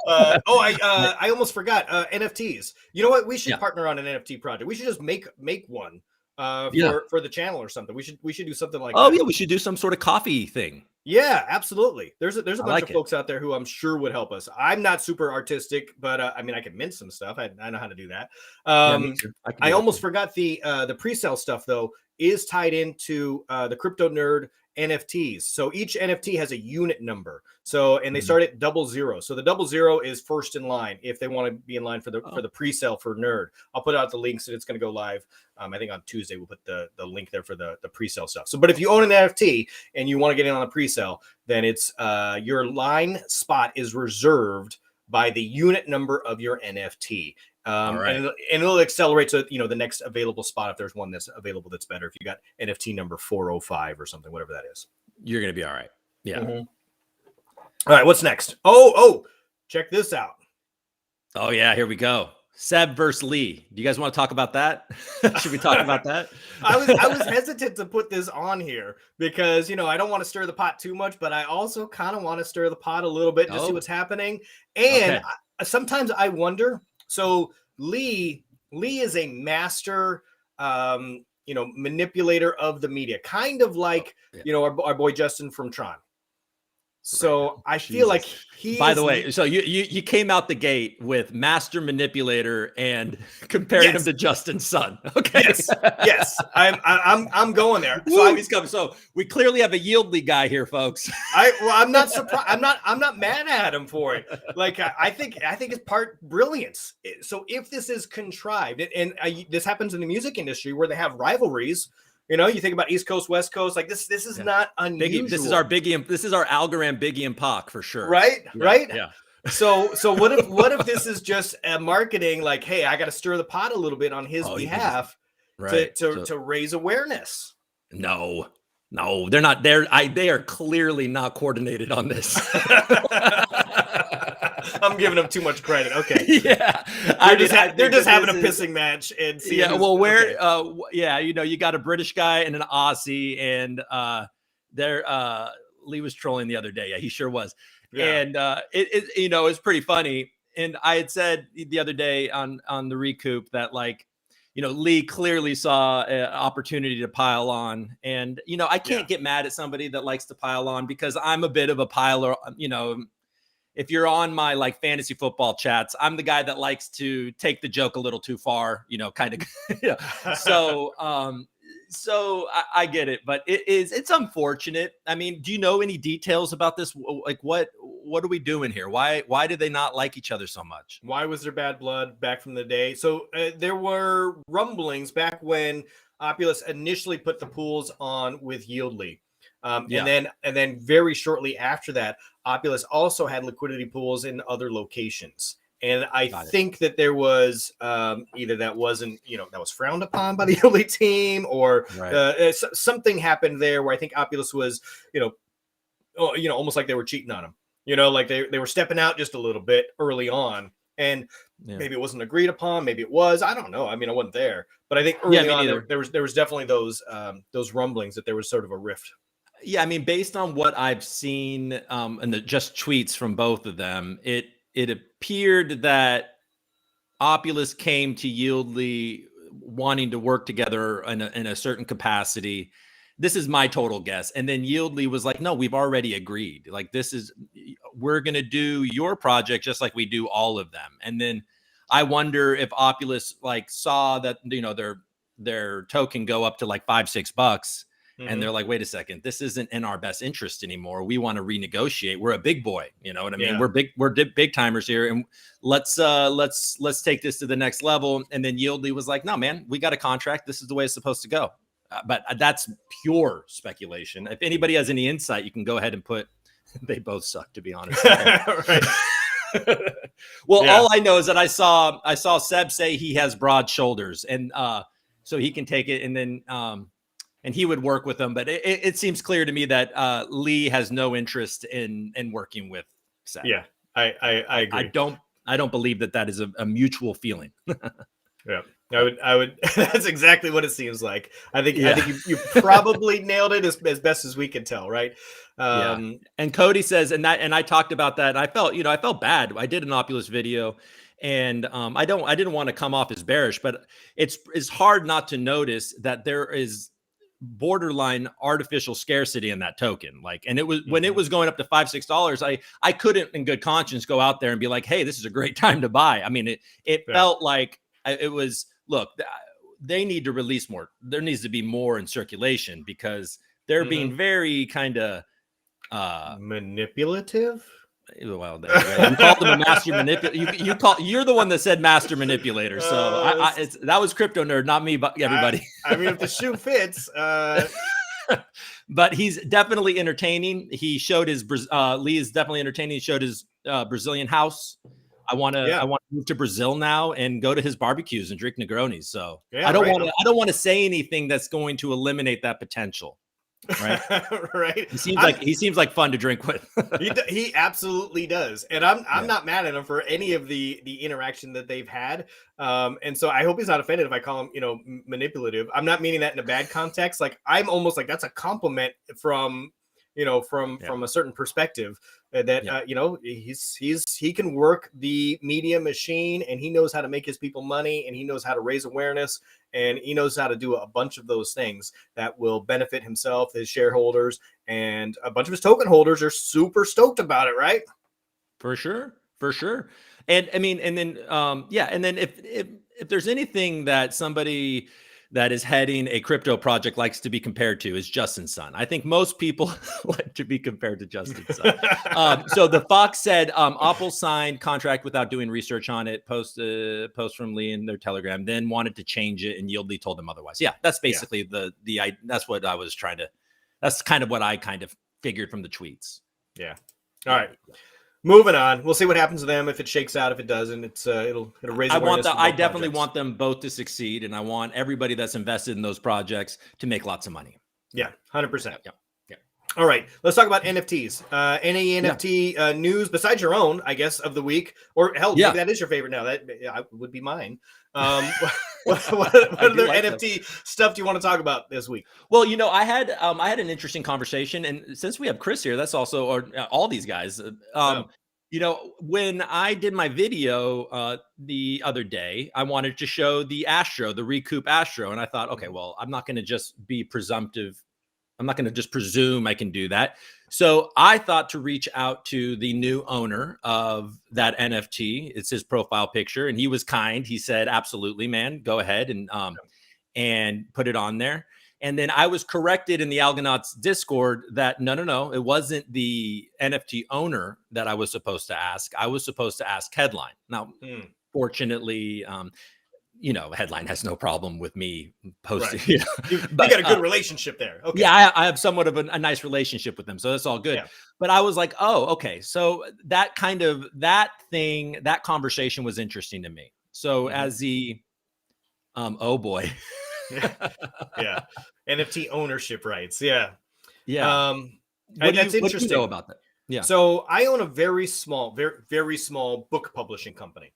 [SPEAKER 1] I almost forgot NFTs. You know what? We should
[SPEAKER 2] Yeah.
[SPEAKER 1] partner on an NFT project. We should just make one
[SPEAKER 2] Yeah.
[SPEAKER 1] for the channel or something. We should do something like
[SPEAKER 2] Oh
[SPEAKER 1] that.
[SPEAKER 2] yeah, we should do some sort of coffee thing.
[SPEAKER 1] Yeah, absolutely. There's a
[SPEAKER 2] I
[SPEAKER 1] bunch
[SPEAKER 2] like
[SPEAKER 1] of
[SPEAKER 2] it.
[SPEAKER 1] folks out there who I'm sure would help us. I'm not super artistic, but I mean, I can mint some stuff. I know how to do that.
[SPEAKER 2] Yeah, me too. I can do
[SPEAKER 1] I
[SPEAKER 2] that
[SPEAKER 1] almost
[SPEAKER 2] too.
[SPEAKER 1] forgot the pre-sale stuff though is tied into the KryptoNurd NFTs. So each NFT has a unit number. So and they
[SPEAKER 2] Mhm.
[SPEAKER 1] start at 00. So the 00 is first in line if they want to be in line for the
[SPEAKER 2] Oh,
[SPEAKER 1] pre-sale for Nerd. I'll put out the links and it's going to go live. I think on Tuesday we'll put the link there for the pre-sale stuff. So, but if you own an NFT and you want to get in on the pre-sale, then it's your line spot is reserved by the unit number of your NFT.
[SPEAKER 2] all right.
[SPEAKER 1] And it'll accelerate to the next available spot if there's one that's available that's better. If you got NFT number 405 or something, whatever that is.
[SPEAKER 2] You're gonna be all right. Yeah.
[SPEAKER 1] Mm-hmm. All right, what's next? Oh, check this out.
[SPEAKER 2] Oh yeah, here we go. Seb versus Lee. Do you guys want to talk about that? Should we talk about that?
[SPEAKER 1] I was hesitant to put this on here because I don't want to stir the pot too much, but I also kind of want to stir the pot a little bit and just see what's happening. And
[SPEAKER 2] Okay.
[SPEAKER 1] Sometimes I wonder. So Lee is a master, manipulator of the media, kind of like
[SPEAKER 2] yeah.
[SPEAKER 1] our boy Justin from Tron. So
[SPEAKER 2] Right.
[SPEAKER 1] I feel like
[SPEAKER 2] Jesus.
[SPEAKER 1] he.
[SPEAKER 2] By the way, so you came out the gate with master manipulator and comparing him to Justin's son. Okay.
[SPEAKER 1] Yes, I'm going there.
[SPEAKER 2] So he's coming. So we clearly have a YLDY guy here, folks.
[SPEAKER 1] I'm not surprised. I'm not mad at him for it. Like I think it's part brilliance. So if this is contrived, and this happens in the music industry where they have rivalries. You think about East Coast, West Coast, like this is not unusual.
[SPEAKER 2] This is our Biggie. This is our Algorand Biggie and Pac for sure.
[SPEAKER 1] Right.
[SPEAKER 2] Yeah,
[SPEAKER 1] right.
[SPEAKER 2] Yeah.
[SPEAKER 1] So what if this is just a marketing? Like, hey, I got to stir the pot a little bit on his behalf to raise awareness.
[SPEAKER 2] No, they're not there. They are clearly not coordinated on this.
[SPEAKER 1] I'm giving them too much credit. Okay.
[SPEAKER 2] Yeah.
[SPEAKER 1] They're just having a pissing match and see.
[SPEAKER 2] Yeah. Well, you got a British guy and an Aussie, and Lee was trolling the other day. Yeah, he sure was. Yeah. And it's pretty funny. And I had said the other day on the recoup that Lee clearly saw an opportunity to pile on. And, I can't get mad at somebody that likes to pile on because I'm a bit of a piler. If you're on my fantasy football chats, I'm the guy that likes to take the joke a little too far, kind of. So I get it, but it's unfortunate. I mean, do you know any details about this? Like what are we doing here? Why do they not like each other so much?
[SPEAKER 1] Why was there bad blood back from the day? So there were rumblings back when Opulus initially put the pools on with YLDY. And then very shortly after that, Opulus also had liquidity pools in other locations. And I think that there was either that wasn't, that was frowned upon by the YLDY team, or something happened there where I think Opulus was, almost like they were cheating on him. Like they were stepping out just a little bit early on. And maybe it wasn't agreed upon. Maybe it was. I don't know. I mean, I wasn't there. But I think early on there was definitely those rumblings that there was sort of a rift.
[SPEAKER 2] Yeah, I mean, based on what I've seen and the just tweets from both of them, it appeared that Opulus came to YLDY wanting to work together in a certain capacity. This is my total guess. And then YLDY was like, no, we've already agreed. Like, we're going to do your project just like we do all of them. And then I wonder if Opulus saw that, their token go up to $5-6. And they're like, wait a second, this isn't in our best interest anymore. We want to renegotiate. We're a big boy. You know what I mean? We're big timers here. And let's take this to the next level. And then YLDY was like, no, man, we got a contract. This is the way it's supposed to go. But that's pure speculation. If anybody has any insight, you can go ahead and put, they both suck, to be honest.
[SPEAKER 1] Right.
[SPEAKER 2] Well, all I know is that I saw Seb say he has broad shoulders, and so he can take it, and then and he would work with them. But it seems clear to me that Lee has no interest in working with Seb.
[SPEAKER 1] Yeah, I agree.
[SPEAKER 2] I don't believe that is a mutual feeling.
[SPEAKER 1] Yeah, I would. That's exactly what it seems like. I think you probably nailed it as best as we can tell, right?
[SPEAKER 2] And Cody says, and I talked about that. And I felt bad. I did an Opulus video, and I didn't want to come off as bearish, but it's hard not to notice that there is borderline artificial scarcity in that token. Like, and it was when it was going up to $5-6, I couldn't in good conscience go out there and be like, hey, this is a great time to buy. I mean, it felt like it was, look, they need to release more. There needs to be more in circulation, because they're being very kind of
[SPEAKER 1] manipulative.
[SPEAKER 2] Well, you called them a master manipulator. You're the one that said master manipulator. So that was KryptoNurd, not me, but everybody.
[SPEAKER 1] I mean, if the shoe fits.
[SPEAKER 2] But he's definitely entertaining. He showed his Lee is definitely entertaining. He showed his Brazilian house. I want to move to Brazil now and go to his barbecues and drink Negronis. So I don't want to say anything that's going to eliminate that potential. Right.
[SPEAKER 1] Right.
[SPEAKER 2] He seems like fun to drink with.
[SPEAKER 1] He absolutely does. And I'm not mad at him for any of the interaction that they've had. And so I hope he's not offended if I call him, manipulative. I'm not meaning that in a bad context. Like, I'm almost like that's a compliment from a certain perspective, that he can work the media machine, and he knows how to make his people money, and he knows how to raise awareness, and he knows how to do a bunch of those things that will benefit himself, his shareholders, and a bunch of his token holders are super stoked about it, right?
[SPEAKER 2] For sure. And I mean, and then and then if there's anything that somebody that is heading a crypto project likes to be compared to, is Justin's son. I think most people like to be compared to Justin's son. So the Fox said, Opel signed contract without doing research on it, post from Lee in their Telegram, then wanted to change it, and YLDY told them otherwise. Yeah, that's basically that's what I was trying to, that's kind of what I kind of figured from the tweets.
[SPEAKER 1] Yeah. All right. Moving on. We'll see what happens to them. If it shakes out, if it doesn't, it'll raise awareness.
[SPEAKER 2] I definitely want them both to succeed, and I want everybody that's invested in those projects to make lots of money.
[SPEAKER 1] Yeah, 100%.
[SPEAKER 2] Yeah.
[SPEAKER 1] All right, let's talk about NFTs. Any NFT news besides your own, I guess, of the week, or hell, maybe that is your favorite now. That would be mine. What other NFT stuff do you want to talk about this week?
[SPEAKER 2] Well, I had an interesting conversation, and since we have Chris here, that's also, or all these guys. When I did my video the other day, I wanted to show the Astro, the Recoup Astro, and I thought, okay, well, I'm not going to just be presumptive. I'm not going to just presume I can do that. So I thought to reach out to the new owner of that NFT. It's his profile picture, and he was kind. He said, absolutely, man, go ahead and put it on there. And then I was corrected in the Algonauts Discord that no, it wasn't the NFT owner that I was supposed to ask. I was supposed to ask Headline. Now, fortunately, Headline has no problem with me posting. Right.
[SPEAKER 1] You got a good relationship there. Okay.
[SPEAKER 2] Yeah, I have somewhat of a nice relationship with them, so that's all good. Yeah. But I was like, oh, okay. So that conversation was interesting to me. So as the, oh boy.
[SPEAKER 1] Yeah. NFT ownership rights. Yeah.
[SPEAKER 2] That's interesting. What do you know about that? Yeah.
[SPEAKER 1] So I own a very small book publishing company.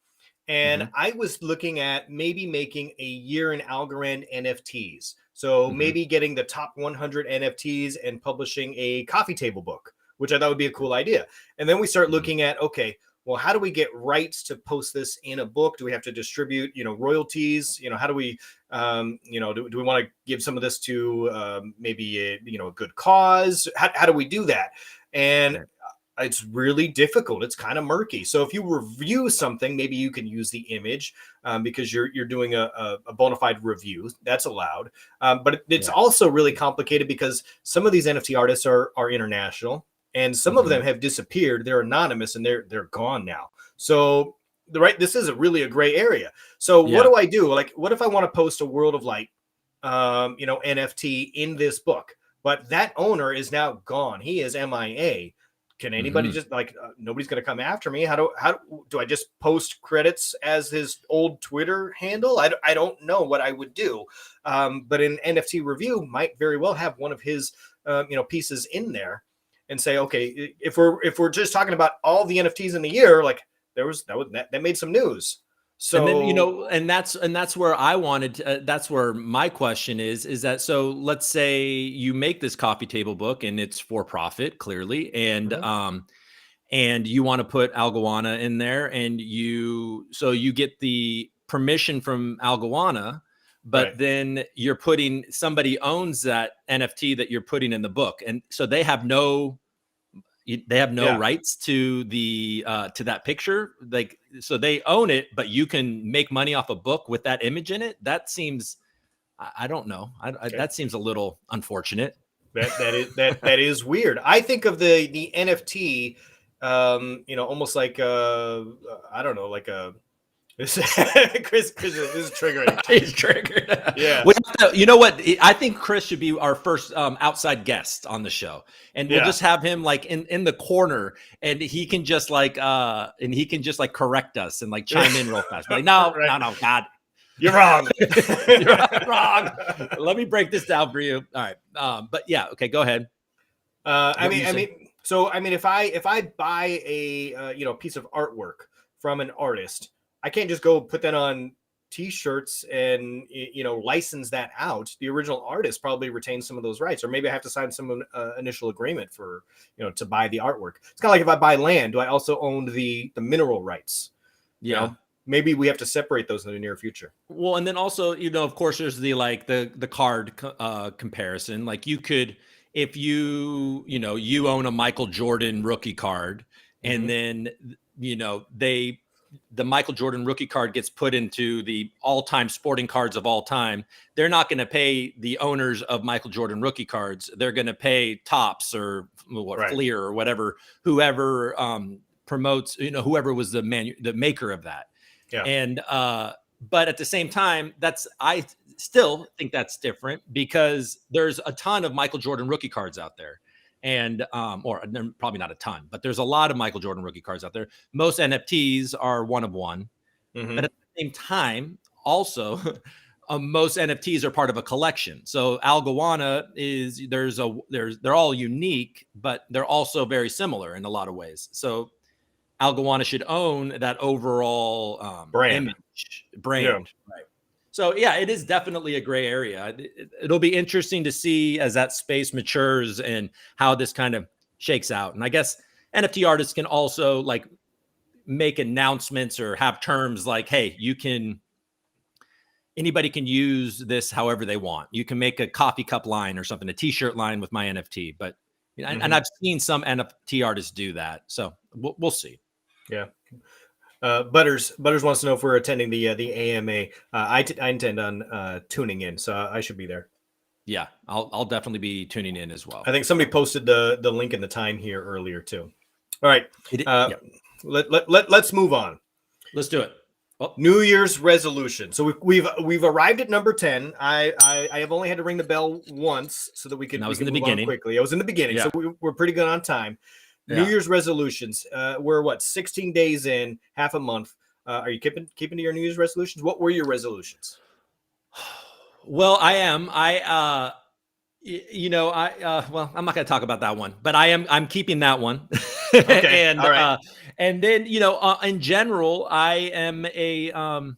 [SPEAKER 1] And I was looking at maybe making a year in Algorand NFTs. So maybe getting the top 100 NFTs and publishing a coffee table book, which I thought would be a cool idea. And then we start looking at, okay, well, how do we get rights to post this in a book? Do we have to distribute, royalties? How do we, do we want to give some of this to maybe a good cause? How do we do that? And it's really difficult. It's kind of murky. So if you review something, maybe you can use the image because you're doing a bona fide review. That's allowed. But it's also really complicated because some of these NFT artists are international, and some of them have disappeared. They're anonymous and they're gone now. So this is really a gray area. So what do I do? Like, what if I want to post a World of Light, NFT in this book, but that owner is now gone. He is MIA. Can anybody just nobody's going to come after me? How do I just post credits as his old Twitter handle? I don't know what I would do. But an NFT review might very well have one of his, pieces in there and say, okay, if we're just talking about all the NFTs in the year, like that made some news. So,
[SPEAKER 2] and then, and that's where I wanted to, that's where my question is that, so let's say you make this coffee table book and it's for profit, clearly. And, and you want to put Algorand in there, and so you get the permission from Algorand, but then you're putting, somebody owns that NFT that you're putting in the book. And so they have no rights to the to that picture. Like, so they own it, but you can make money off a book with that image in it. That seems, I don't know. That seems a little unfortunate.
[SPEAKER 1] That is weird. I think of the NFT, almost like I don't know, like a Chris is triggering.
[SPEAKER 2] He's triggered.
[SPEAKER 1] Yeah.
[SPEAKER 2] You know what? I think Chris should be our first outside guest on the show, and we'll just have him like in the corner, and he can just correct us and like chime in real fast. Like, no, God,
[SPEAKER 1] you're wrong.
[SPEAKER 2] You're wrong. Let me break this down for you. All right. But yeah, okay, go ahead.
[SPEAKER 1] If I buy a piece of artwork from an artist, I can't just go put that on T-shirts and license that out. The original artist probably retains some of those rights, or maybe I have to sign some initial agreement for to buy the artwork. It's kind of like if I buy land, do I also own the mineral rights? Maybe we have to separate those in the near future.
[SPEAKER 2] Well, and then also, of course, there's the card comparison. Like, you could, if you own a Michael Jordan rookie card, and then the Michael Jordan rookie card gets put into the all-time sporting cards of all time, they're not going to pay the owners of Michael Jordan rookie cards. They're going to pay Topps or Fleer or whoever promotes, whoever was the maker of that. Yeah. And, but at the same time, I still think that's different, because there's a ton of Michael Jordan rookie cards out there. And, or probably not a ton, but there's a lot of Michael Jordan rookie cards out there. Most NFTs are one of one, but at the same time, also, most NFTs are part of a collection. So Algorand they're all unique, but they're also very similar in a lot of ways. So Algorand should own that overall brand. Yeah. Right. So yeah, it is definitely a gray area. It'll be interesting to see as that space matures and how this kind of shakes out. And I guess NFT artists can also like make announcements or have terms like, hey, anybody can use this however they want. You can make a coffee cup line or something, a t-shirt line with my NFT. But and I've seen some NFT artists do that. So we'll see.
[SPEAKER 1] Yeah. Butters wants to know if we're attending the AMA. I intend on tuning in, so I should be there.
[SPEAKER 2] Yeah, I'll definitely be tuning in as well.
[SPEAKER 1] I think somebody posted the link in the time here earlier too. All right, let's move on.
[SPEAKER 2] Let's do it.
[SPEAKER 1] Oh. New Year's resolution. So we've arrived at number 10. I have only had to ring the bell once so that we could.
[SPEAKER 2] I was in the beginning.
[SPEAKER 1] Quickly. I was in the beginning, so we're pretty good on time. Yeah. New Year's resolutions. We're 16 days in, half a month. Are you keeping to your New Year's resolutions? What were your resolutions?
[SPEAKER 2] Well, I am. Well, I'm not going to talk about that one, but I'm keeping that one. Okay. And, all right. And then, in general, I am I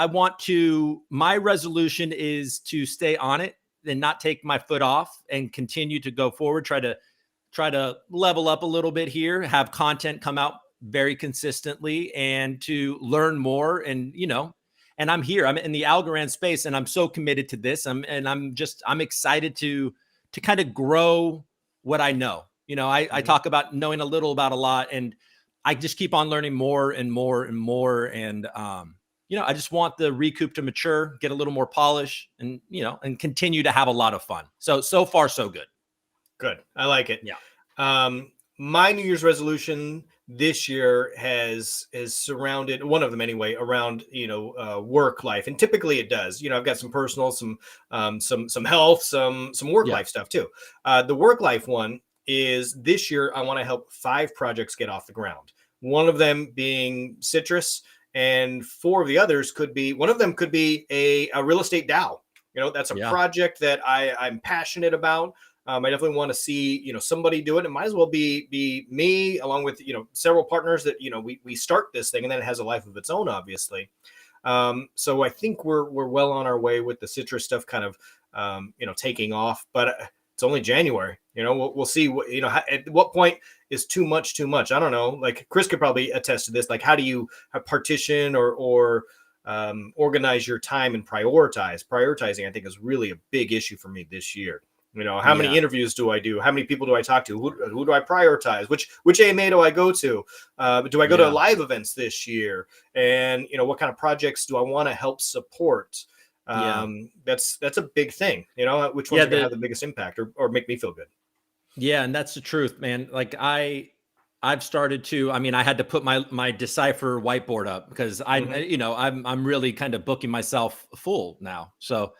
[SPEAKER 2] want to, my resolution is to stay on it and not take my foot off and continue to go forward, try to level up a little bit here, have content come out very consistently, and to learn more. And, and I'm here, I'm in the Algorand space, and I'm so committed to this. I'm excited to kind of grow what I know. You know, I talk about knowing a little about a lot, and I just keep on learning more and more and more. And, you know, I just want the Recoup to mature, get a little more polish, and, you know, and continue to have a lot of fun. So far, so good.
[SPEAKER 1] Good. I like it.
[SPEAKER 2] Yeah.
[SPEAKER 1] My New Year's resolution this year has surrounded, one of them anyway, around, you know, work life. And typically it does. You know, I've got some personal, some health, some work life stuff too. The work life one is this year I want to help 5 projects get off the ground. One of them being citrus, and 4 of the others could be, one of them could be a real estate DAO. You know, that's a project that I'm passionate about. I definitely want to see, you know, somebody do it. It might as well be me, along with, you know, several partners that, you know, we start this thing, and then it has a life of its own, obviously. So I think we're well on our way with the citrus stuff kind of, you know, taking off, but it's only January. You know, we'll see what, you know, at what point is too much. I don't know. Like Chris could probably attest to this. Like, how do you partition or organize your time and prioritize? Prioritizing, I think, is really a big issue for me this year. You know, how many interviews do I do? How many people do I talk to? Who do I prioritize? Which AMA do I go to? Do I go to live events this year? And, you know, what kind of projects do I want to help support? That's a big thing. You know, which one's going to have the biggest impact or make me feel good?
[SPEAKER 2] Yeah, and that's the truth, man. Like I've started to, I mean, I had to put my Decipher whiteboard up because you know, I'm really kind of booking myself full now. So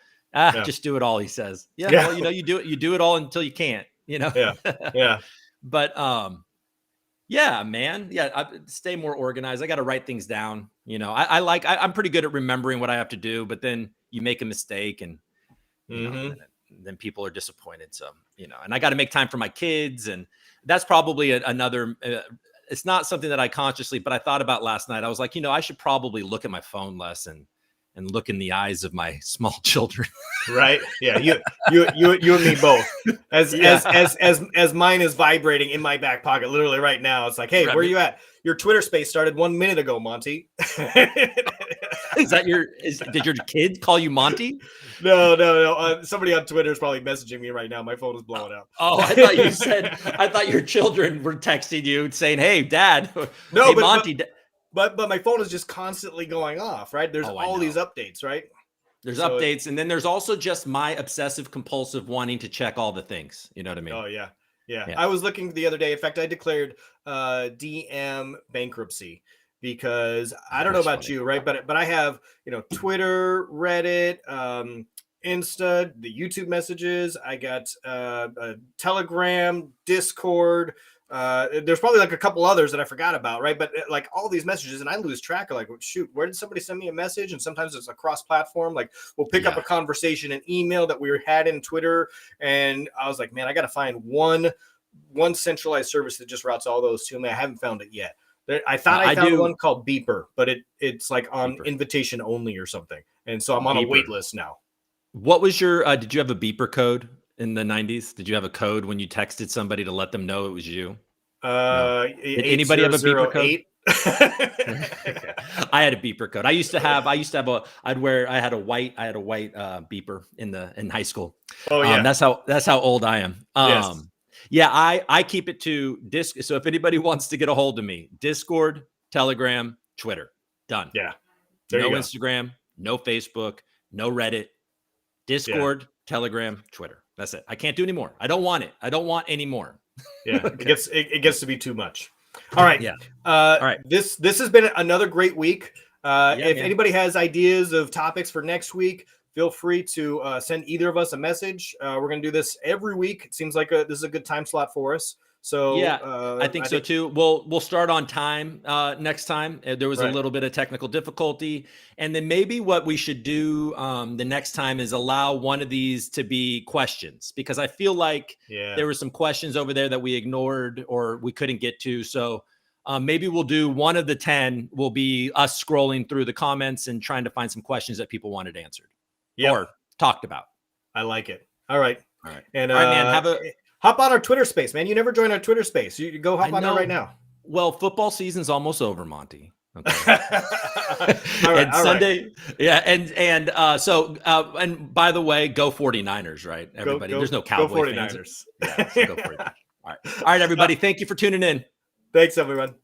[SPEAKER 2] just do it all, he says. Yeah. Well, you know, you do it all until you can't, you know?
[SPEAKER 1] Yeah.
[SPEAKER 2] But yeah, man. Yeah. I stay more organized. I got to write things down. You know, I'm pretty good at remembering what I have to do, but then you make a mistake and, you know, then people are disappointed. So, you know, and I got to make time for my kids. And that's probably another, it's not something that I consciously, but I thought about last night. I was like, you know, I should probably look at my phone less and look in the eyes of my small children.
[SPEAKER 1] Right. Yeah. You and me both. As mine is vibrating in my back pocket, literally right now. It's like, hey, where are you at? Your Twitter space started 1 minute ago, Monty.
[SPEAKER 2] Is that did your kid call you Monty?
[SPEAKER 1] No. Somebody on Twitter is probably messaging me right now. My phone is blowing up.
[SPEAKER 2] Oh, I thought your children were texting you saying, hey, Dad.
[SPEAKER 1] No,
[SPEAKER 2] hey,
[SPEAKER 1] but
[SPEAKER 2] Monty.
[SPEAKER 1] But my phone is just constantly going off, right? There's all these updates, right?
[SPEAKER 2] There's updates. And then there's also just my obsessive compulsive wanting to check all the things. You know what I mean?
[SPEAKER 1] Oh, yeah. I was looking the other day. In fact, I declared DM bankruptcy because I don't know about you, right? But I have, you know, Twitter, Reddit, Insta, the YouTube messages. I got Telegram, Discord. There's probably like a couple others that I forgot about, right? But like all these messages, and I lose track of like, shoot, where did somebody send me a message? And sometimes it's a cross-platform. Like we'll pick up a conversation, an email that we had in Twitter, and I was like, man, I got to find one centralized service that just routes all those to me. I haven't found it yet. I thought I found one called Beeper, but it's like on invitation only or something, and so I'm on a wait list now.
[SPEAKER 2] What was your? Did you have a beeper code in the 90s? Did you have a code when you texted somebody to let them know it was you? No. Did anybody have a beeper code? I had a beeper code. I had a white beeper in high school.
[SPEAKER 1] Oh yeah.
[SPEAKER 2] That's how old I am.
[SPEAKER 1] Yes.
[SPEAKER 2] Yeah, I keep it to disc. So if anybody wants to get a hold of me, Discord, Telegram, Twitter, done.
[SPEAKER 1] Yeah.
[SPEAKER 2] No Instagram, no Facebook, no Reddit, Discord, Telegram, Twitter. That's it. I can't do any more. I don't want it. I don't want any more.
[SPEAKER 1] Yeah, it gets to be too much. All right.
[SPEAKER 2] Yeah.
[SPEAKER 1] All right. This has been another great week. If anybody has ideas of topics for next week, feel free to send either of us a message. We're going to do this every week. It seems like this is a good time slot for us. So
[SPEAKER 2] yeah, I think so too. We'll start on time next time. There was a little bit of technical difficulty, and then maybe what we should do the next time is allow one of these to be questions, because I feel like there were some questions over there that we ignored or we couldn't get to. So maybe we'll do one of the 10 will be us scrolling through the comments and trying to find some questions that people wanted answered or talked about.
[SPEAKER 1] I like it. All right. And
[SPEAKER 2] all right, man,
[SPEAKER 1] hop on our Twitter space, man. You never joined our Twitter space. You go hop on there right now.
[SPEAKER 2] Well, football season's almost over, Monty. Okay.
[SPEAKER 1] all
[SPEAKER 2] Sunday. Right. Yeah. And by the way, go 49ers, right? Everybody. There's no Cowboy
[SPEAKER 1] fans.
[SPEAKER 2] Yeah, so go 49ers. All right, everybody. Thank you for tuning in.
[SPEAKER 1] Thanks, everyone.